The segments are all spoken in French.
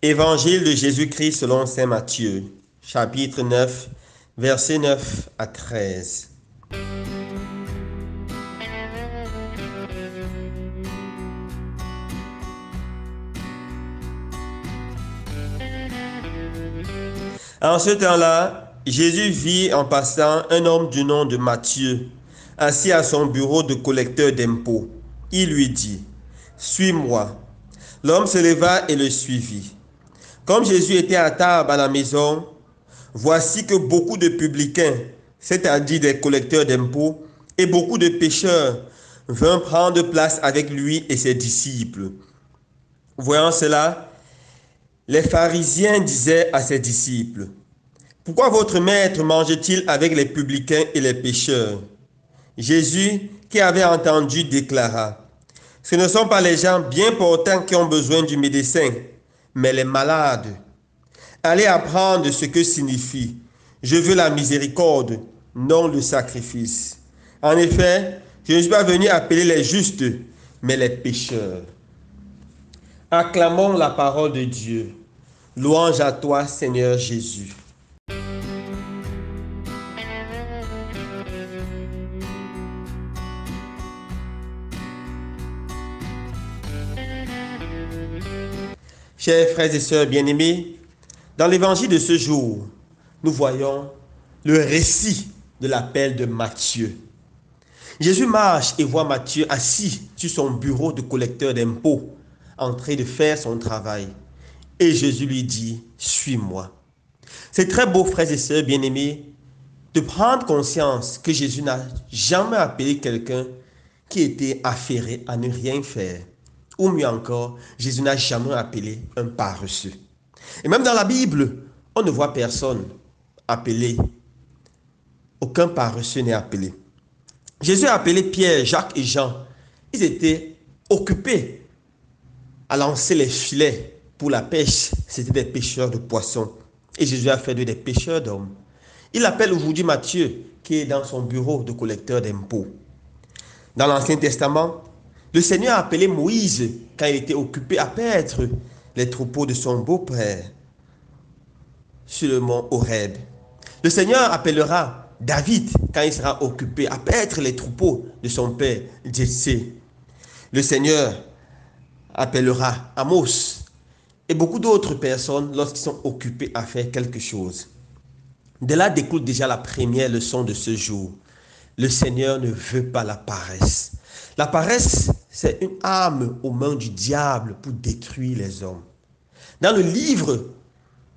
Évangile de Jésus-Christ selon saint Matthieu, chapitre 9, versets 9 à 13. En ce temps-là, Jésus vit en passant un homme du nom de Matthieu, assis à son bureau de collecteur d'impôts. Il lui dit, suis-moi. L'homme se leva et le suivit. Comme Jésus était à table à la maison, voici que beaucoup de publicains, c'est-à-dire des collecteurs d'impôts, et beaucoup de pécheurs vinrent prendre place avec lui et ses disciples. Voyant cela, les pharisiens disaient à ses disciples, pourquoi votre maître mange-t-il avec les publicains et les pécheurs? Jésus, qui avait entendu, déclara, ce ne sont pas les gens bien portants qui ont besoin du médecin, mais les malades. Allez apprendre ce que signifie je veux la miséricorde, non le sacrifice. En effet, je ne suis pas venu appeler les justes, mais les pécheurs. Acclamons la parole de Dieu. Louange à toi, Seigneur Jésus. Chers frères et sœurs bien-aimés, dans l'évangile de ce jour, nous voyons le récit de l'appel de Matthieu. Jésus marche et voit Matthieu assis sur son bureau de collecteur d'impôts, en train de faire son travail. Et Jésus lui dit, suis-moi. C'est très beau, frères et sœurs bien-aimés, de prendre conscience que Jésus n'a jamais appelé quelqu'un qui était affairé à ne rien faire. Ou mieux encore, Jésus n'a jamais appelé un paresseux. Et même dans la Bible, on ne voit personne appelé. Aucun paresseux n'est appelé. Jésus a appelé Pierre, Jacques et Jean. Ils étaient occupés à lancer les filets pour la pêche. C'étaient des pêcheurs de poissons. Et Jésus a fait d'eux des pêcheurs d'hommes. Il appelle aujourd'hui Matthieu, qui est dans son bureau de collecteur d'impôts. Dans l'Ancien Testament, le Seigneur a appelé Moïse quand il était occupé à paître les troupeaux de son beau-père sur le mont Horeb. Le Seigneur appellera David quand il sera occupé à paître les troupeaux de son père Jessé. Le Seigneur appellera Amos et beaucoup d'autres personnes lorsqu'ils sont occupés à faire quelque chose. De là découle déjà la première leçon de ce jour. Le Seigneur ne veut pas la paresse. La paresse, c'est une arme aux mains du diable pour détruire les hommes. Dans le livre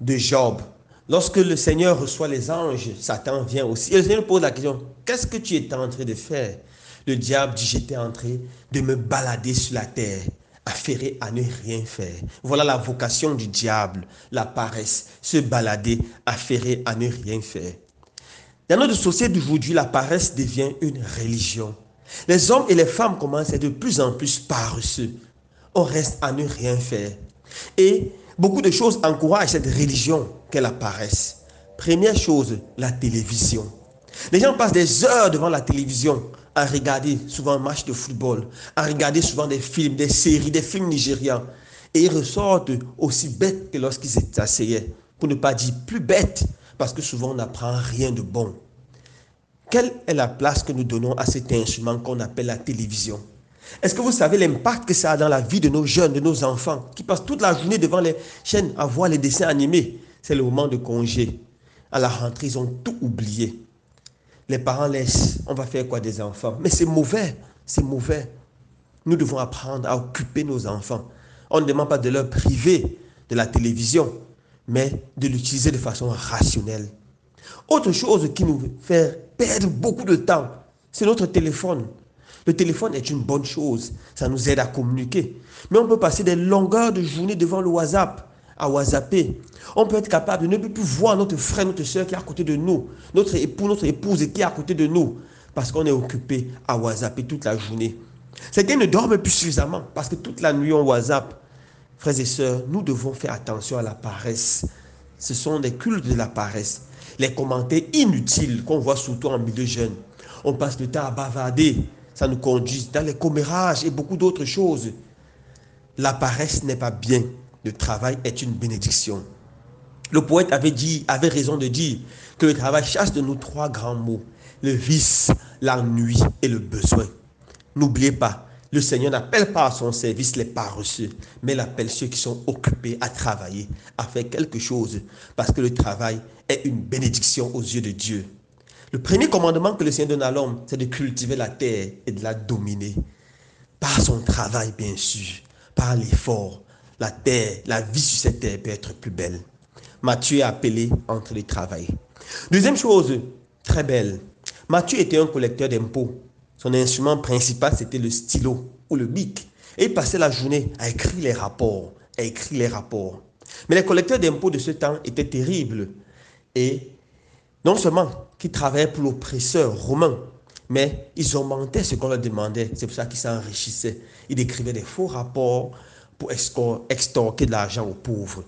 de Job, lorsque le Seigneur reçoit les anges, Satan vient aussi. Et le Seigneur pose la question, qu'est-ce que tu étais en train de faire? Le diable dit, j'étais en train de me balader sur la terre, affairé à ne rien faire. Voilà la vocation du diable, la paresse, se balader, affairé à ne rien faire. Dans notre société d'aujourd'hui, la paresse devient une religion. Les hommes et les femmes commencent à être de plus en plus paresseux. On reste à ne rien faire. Et beaucoup de choses encouragent cette religion qu'est la paresse. Première chose, la télévision. Les gens passent des heures devant la télévision à regarder souvent un match de football, à regarder souvent des films, des séries, des films nigérians. Et ils ressortent aussi bêtes que lorsqu'ils s'asseyaient. Pour ne pas dire plus bêtes, parce que souvent on n'apprend rien de bon. Quelle est la place que nous donnons à cet instrument qu'on appelle la télévision? Est-ce que vous savez l'impact que ça a dans la vie de nos jeunes, de nos enfants, qui passent toute la journée devant les chaînes à voir les dessins animés? C'est le moment de congé. À la rentrée, ils ont tout oublié. Les parents laissent. On va faire quoi des enfants? Mais c'est mauvais. C'est mauvais. Nous devons apprendre à occuper nos enfants. On ne demande pas de leur priver de la télévision, mais de l'utiliser de façon rationnelle. Autre chose qui nous fait perdre beaucoup de temps, c'est notre téléphone. Le téléphone est une bonne chose, ça nous aide à communiquer. Mais on peut passer des longueurs de journée devant le WhatsApp, à WhatsApper. On peut être capable de ne plus voir notre frère, notre soeur qui est à côté de nous, notre époux, notre épouse qui est à côté de nous, parce qu'on est occupé à WhatsApper toute la journée. Certains ne dorment plus suffisamment, parce que toute la nuit on WhatsApp. Frères et sœurs, nous devons faire attention à la paresse. Ce sont des cultes de la paresse. Les commentaires inutiles qu'on voit surtout en milieu jeune. On passe le temps à bavarder. Ça nous conduit dans les commérages et beaucoup d'autres choses. La paresse n'est pas bien. le travail est une bénédiction. Le poète avait raison de dire que le travail chasse de nous trois grands mots: le vice, l'ennui et le besoin. N'oubliez pas, le Seigneur n'appelle pas à son service les paresseux, mais il appelle ceux qui sont occupés à travailler, à faire quelque chose, parce que le travail est une bénédiction aux yeux de Dieu. Le premier commandement que le Seigneur donne à l'homme, c'est de cultiver la terre et de la dominer. Par son travail, bien sûr, par l'effort, la terre, la vie sur cette terre peut être plus belle. Matthieu est appelé entre les travail. Deuxième chose, très belle, Matthieu était un collecteur d'impôts. Son instrument principal, c'était le stylo ou le bic. Et il passait la journée à écrire les rapports, Mais les collecteurs d'impôts de ce temps étaient terribles. Et non seulement qu'ils travaillaient pour l'oppresseur romain, mais ils augmentaient ce qu'on leur demandait. C'est pour ça qu'ils s'enrichissaient. Ils écrivaient des faux rapports pour extorquer de l'argent aux pauvres.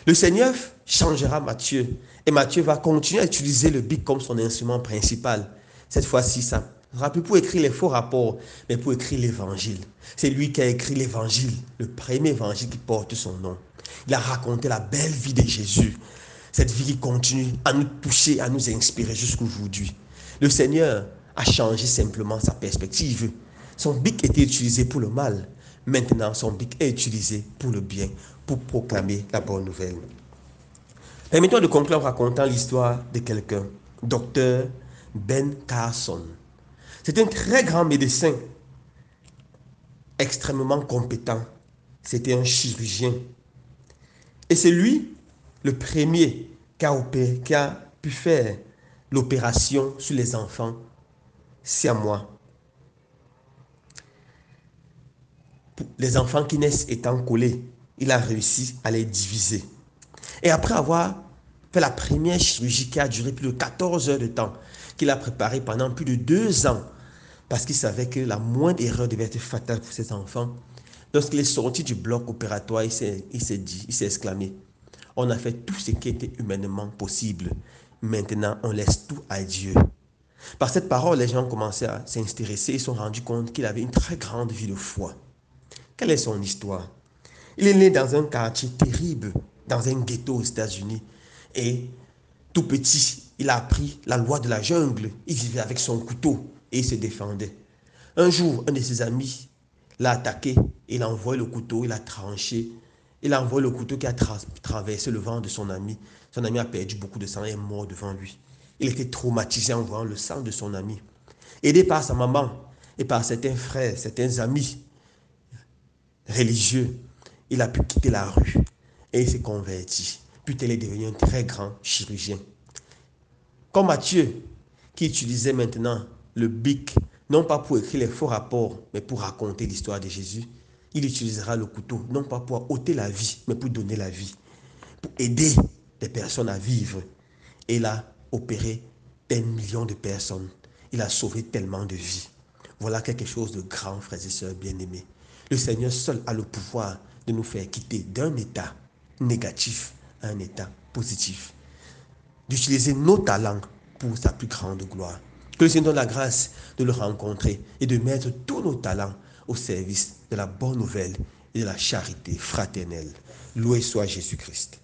Le Seigneur changera Matthieu. Et Matthieu va continuer à utiliser le bic comme son instrument principal. Cette fois-ci, ça ne sera plus pour écrire les faux rapports, mais pour écrire l'évangile. C'est lui qui a écrit l'évangile, le premier évangile qui porte son nom. Il a raconté la belle vie de Jésus. Cette vie qui continue à nous toucher, à nous inspirer jusqu'aujourd'hui. Le Seigneur a changé simplement sa perspective. Son bic était utilisé pour le mal. Maintenant, son bic est utilisé pour le bien, pour proclamer la bonne nouvelle. Permettons de conclure en racontant l'histoire de quelqu'un, Dr. Ben Carson. C'est un très grand médecin, extrêmement compétent. C'était un chirurgien. Et c'est lui, le premier, qui a pu faire l'opération sur les enfants siamois. Les enfants qui naissent étant collés, il a réussi à les diviser. Et après avoir fait la première chirurgie qui a duré plus de 14 heures de temps, qu'il a préparé pendant plus de 2 ans, parce qu'il savait que la moindre erreur devait être fatale pour ses enfants, lorsqu'il est sorti du bloc opératoire, il s'est exclamé: on a fait tout ce qui était humainement possible. Maintenant, on laisse tout à Dieu. Par cette parole, les gens ont commencé à s'intéresser et se sont rendus compte qu'il avait une très grande vie de foi. Quelle est son histoire? Il est né dans un quartier terrible, dans un ghetto aux États-Unis. Et tout petit, il a appris la loi de la jungle. Il vivait avec son couteau et il se défendait. Un jour, un de ses amis l'a attaqué. Il a envoyé le couteau, il a tranché. Il a envoyé le couteau qui a traversé le ventre de son ami. Son ami a perdu beaucoup de sang et est mort devant lui. Il était traumatisé en voyant le sang de son ami. Aidé par sa maman et par certains frères, certains amis religieux, il a pu quitter la rue et il s'est converti. Puis il est devenu un très grand chirurgien. Comme Matthieu, qui utilisait maintenant le bic, non pas pour écrire les faux rapports, mais pour raconter l'histoire de Jésus, il utilisera le couteau, non pas pour ôter la vie, mais pour donner la vie, pour aider les personnes à vivre. Et il a opéré des millions de personnes. Il a sauvé tellement de vies. Voilà quelque chose de grand, frères et sœurs bien-aimés. Le Seigneur seul a le pouvoir de nous faire quitter d'un état négatif à un état positif. D'utiliser nos talents pour sa plus grande gloire. Que le Seigneur donne la grâce de le rencontrer et de mettre tous nos talents au service de la bonne nouvelle et de la charité fraternelle. Loué soit Jésus-Christ.